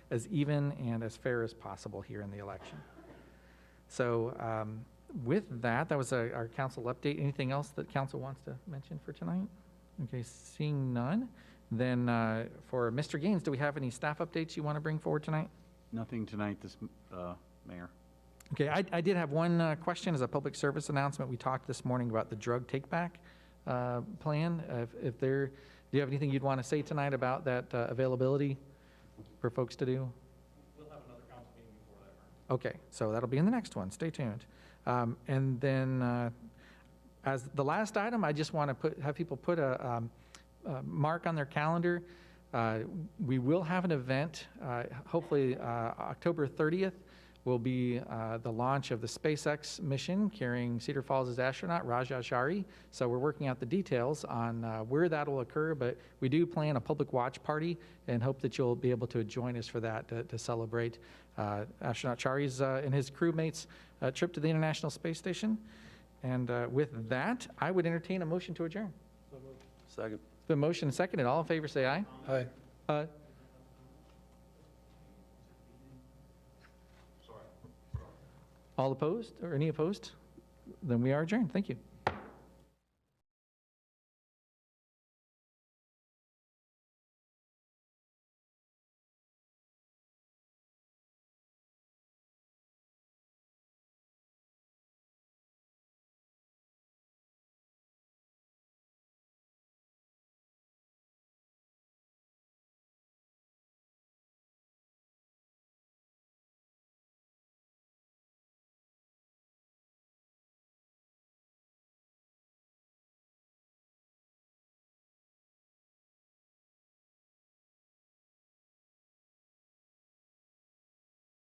as even and as fair as possible here in the election. So with that was our council update. Anything else that council wants to mention for tonight? Okay, seeing none, then for Mr. Gaines, do we have any staff updates you want to bring forward tonight? Nothing tonight, Mayor. Okay, I did have one question as a public service announcement. We talked this morning about the drug take-back plan. Do you have anything you'd want to say tonight about that availability for folks to do? We'll have another council meeting before that. Okay, so that'll be in the next one. Stay tuned. And then as the last item, I just want to have people put a mark on their calendar. We will have an event, hopefully October 30th. Will be the launch of the SpaceX mission carrying Cedar Falls' astronaut, Raja Shari. So we're working out the details on where that will occur, but we do plan a public watch party and hope that you'll be able to join us for that to celebrate astronaut Shari's and his crewmates' trip to the International Space Station. And with that, I would entertain a motion to adjourn. Second. The motion and seconded. All in favor, say aye. Aye. All opposed or any opposed? Then we are adjourned. Thank you.